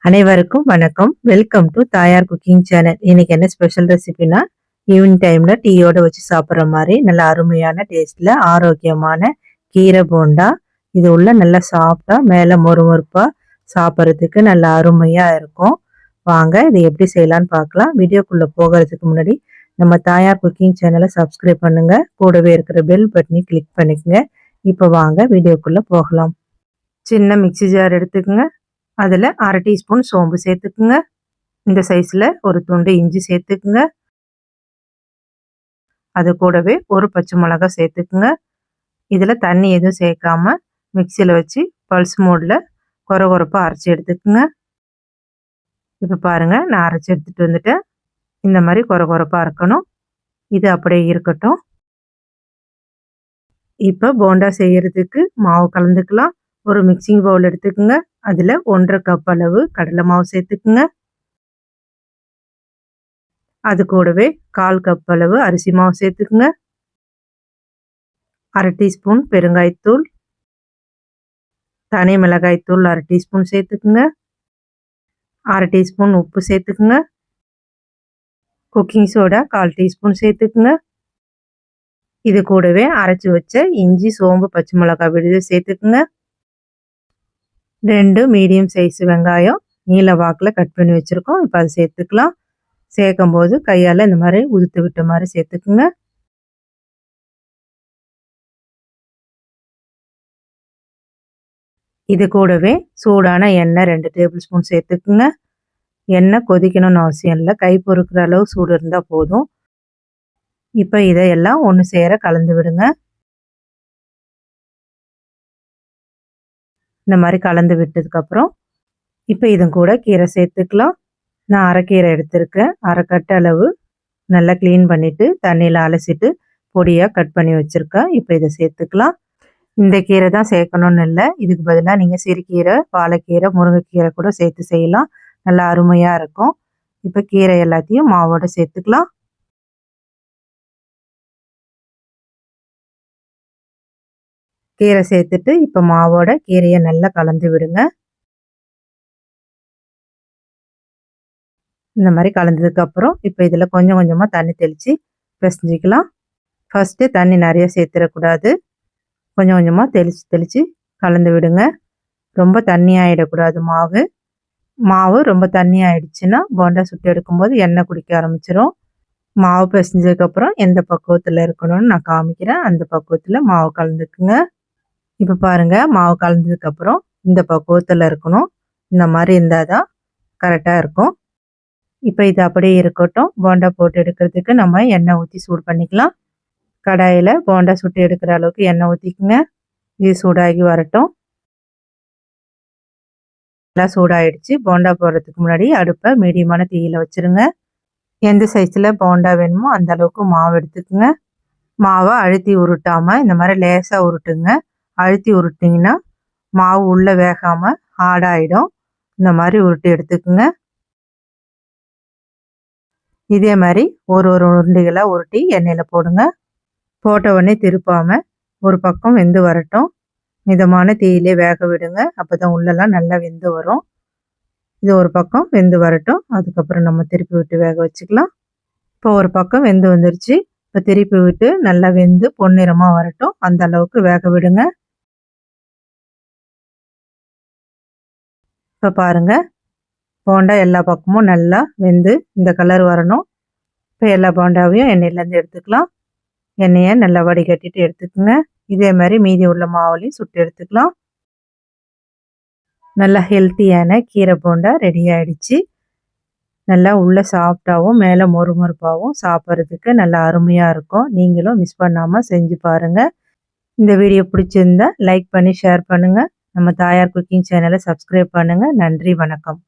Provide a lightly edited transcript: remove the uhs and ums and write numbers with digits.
அனைவருக்கும் வணக்கம். Welcome to தாயார் குக்கிங் சேனல். இன்னைக்கு என்ன ஸ்பெஷல் ரெசிபினா, ஈவினிங் டைம்ல டீயோட வச்சு சாப்பிட்ற மாதிரி நல்ல அருமையான டேஸ்ட்ல ஆரோக்கியமான கீரை போண்டா. இது உள்ள நல்லா சாப்பிட்டா மேலே மொறுமொறுப்பா சாப்பிட்றதுக்கு நல்ல அருமையா இருக்கும். வாங்க இதை எப்படி செய்யலான்னு பார்க்கலாம். வீடியோக்குள்ள போகிறதுக்கு முன்னாடி நம்ம தாயார் குக்கிங் சேனலை சப்ஸ்கிரைப் பண்ணுங்க. கூடவே இருக்கிற பெல் பட்டனை கிளிக் பண்ணிக்கங்க. இப்போ வாங்க வீடியோக்குள்ள போகலாம். சின்ன மிக்ஸி ஜார் எடுத்துக்கங்க. அதில் 1/2 டீஸ்பூன் சோம்பு சேர்த்துக்குங்க. இந்த சைஸில் ஒரு துண்டு இஞ்சி சேர்த்துக்குங்க. அது கூடவே ஒரு பச்சை மிளகாய் சேர்த்துக்குங்க. இதில் தண்ணி எதுவும் சேர்க்காம மிக்சியில் வச்சு பல்ஸ் மோடில் கொரகொரப்பாக அரைச்சி எடுத்துக்குங்க. இப்போ பாருங்கள், நான் அரைச்சி எடுத்துகிட்டு வந்துட்டேன். இந்த மாதிரி கொரகொரப்பாக இருக்கணும். இது அப்படியே இருக்கட்டும். இப்போ போண்டா செய்கிறதுக்கு மாவு கலந்துக்கலாம். ஒரு மிக்சிங் பவுல் எடுத்துக்குங்க. அதில் 1/2 கப் அளவு கடலை மாவு சேர்த்துக்குங்க. அது கூடவே 1/4 கப் அளவு அரிசி மாவு சேர்த்துக்குங்க. 1/2 டீஸ்பூன் பெருங்காயத்தூள், தனி மிளகாய்த்தூள் 1/2 டீஸ்பூன் சேர்த்துக்குங்க. 1/2 டீஸ்பூன் உப்பு சேர்த்துக்குங்க. குக்கிங் சோடா 1/4 டீஸ்பூன் சேர்த்துக்குங்க. இது கூடவே அரைச்சி வச்ச இஞ்சி, சோம்பு, பச்சை மிளகாய் விழுது சேர்த்துக்குங்க. 2 மீடியம் சைஸ் வெங்காயம் நீல வாக்கில் கட் பண்ணி வச்சுருக்கோம். இப்போ அதை சேர்த்துக்கலாம். சேர்க்கும் போது கையால் இந்த மாதிரி உதுத்து விட்ட மாதிரி சேர்த்துக்குங்க. இது கூடவே சூடான எண்ணெய் 2 டேபிள் ஸ்பூன் சேர்த்துக்குங்க. எண்ணெய் கொதிக்கணும்னு அவசியம் இல்லை, கை பொறுக்கிற அளவு சூடு இருந்தால் போதும். இப்போ இதையெல்லாம் ஒன்று சேர கலந்து விடுங்க. இந்த மாதிரி கலந்து விட்டதுக்கப்புறம் இப்போ இதன் கூட கீரை சேர்த்துக்கலாம். நான் அரைக்கீரை எடுத்திருக்கேன். 1/2 கட்டு அளவு நல்லா க்ளீன் பண்ணிவிட்டு தண்ணியில் அலசிட்டு பொடியாக கட் பண்ணி வச்சுருக்கேன். இப்போ இதை சேர்த்துக்கலாம். இந்த கீரை தான் சேர்க்கணும்னு இல்லை, இதுக்கு பதிலாக நீங்கள் சிறுகீரை, பாலக்கீரை, முருங்கைக்கீரை கூட சேர்த்து செய்யலாம். நல்லா அருமையாக இருக்கும். இப்போ கீரை எல்லாத்தையும் மாவோடு சேர்த்துக்கலாம். கீரை சேர்த்துட்டு இப்போ மாவோட கீரையை நல்லா கலந்து விடுங்க. இந்த மாதிரி கலந்ததுக்கப்புறம் இப்போ இதில் கொஞ்சம் கொஞ்சமாக தண்ணி தெளித்து பிசைஞ்சிக்கலாம். ஃபஸ்ட்டு தண்ணி நிறைய சேர்த்துடக்கூடாது. கொஞ்சம் கொஞ்சமாக தெளித்து கலந்து விடுங்க. ரொம்ப தண்ணி ஆகிடக்கூடாது மாவு ரொம்ப தண்ணி ஆகிடுச்சுன்னா போண்டா சுட்டு எடுக்கும்போது எண்ணெய் குடிக்க ஆரம்பிச்சிடும். மாவு பிசைஞ்சதுக்கப்புறம் எந்த பக்குவத்தில் இருக்கணும்னு நான் காமிக்கிறேன். அந்த பக்குவத்தில் மாவு கலந்துக்குங்க. இப்போ பாருங்கள், மாவு கலந்ததுக்கப்புறம் இந்த பக்குவத்தில் இருக்கணும். இந்த மாதிரி இருந்தால் தான் கரெக்டாக இருக்கும். இப்போ இது அப்படியே இருக்கட்டும். போண்டா போட்டு எடுக்கிறதுக்கு நம்ம எண்ணெய் ஊற்றி சூடு பண்ணிக்கலாம். கடாயில் போண்டா சுட்டு எடுக்கிற அளவுக்கு எண்ணெய் ஊற்றிக்குங்க. இது சூடாகி வரட்டும். எல்லாம் சூடாகிடுச்சு. போண்டா போடுறதுக்கு முன்னாடி அடுப்பை மீடியமான தீயில் வச்சுருங்க. எந்த சைஸில் போண்டா வேணுமோ அந்த அளவுக்கு மாவு எடுத்துக்குங்க. மாவை அழுத்தி உருட்டாமல் இந்த மாதிரி லேசாக உருட்டுங்க. அழுத்தி உருட்டிங்கன்னா மாவு உள்ளே வேகாமல் ஹார்டாகிடும். இந்த மாதிரி உருட்டி எடுத்துக்குங்க. இதே மாதிரி ஒரு உருண்டைகளாக உருட்டி எண்ணெயில் போடுங்க. போட்ட உடனே திருப்பாமல் ஒரு பக்கம் வெந்து வரட்டும். மிதமான தீயிலே வேக விடுங்க. அப்போ தான் உள்ளெல்லாம் நல்லா வெந்து வரும். இது ஒரு பக்கம் வெந்து வரட்டும். அதுக்கப்புறம் நம்ம திருப்பி விட்டு வேக வச்சுக்கலாம். இப்போ ஒரு பக்கம் வெந்து வந்துருச்சு. இப்போ திருப்பி விட்டு நல்லா வெந்து பொன்னிறமாக வரட்டும். அந்த அளவுக்கு வேக விடுங்க. இப்போ பாருங்கள், போண்டா எல்லா பக்கமும் நல்லா வெந்து இந்த கலர் வரணும். இப்போ எல்லா போண்டாவையும் எண்ணெயிலேருந்து எடுத்துக்கலாம். எண்ணெயை நல்லா வடிகட்டிட்டு எடுத்துக்கோங்க. இதே மாதிரி மீதி உள்ள மாவுலையும் சுட்டு எடுத்துக்கலாம். நல்லா ஹெல்த்தியான கீரை போண்டா ரெடி ஆகிடுச்சு. நல்லா உள்ளே சாஃப்டாகவும் மேலே மொறுமொறுப்பாகவும் சாப்பிட்றதுக்கு நல்லா அருமையாக இருக்கும். நீங்களும் மிஸ் பண்ணாமல் செஞ்சு பாருங்கள். இந்த வீடியோ பிடிச்சிருந்தா லைக் பண்ணி ஷேர் பண்ணுங்கள். நம்ம தாயார் குக்கிங் சேனலை சப்ஸ்கிரைப் பண்ணுங்கள். நன்றி, வணக்கம்.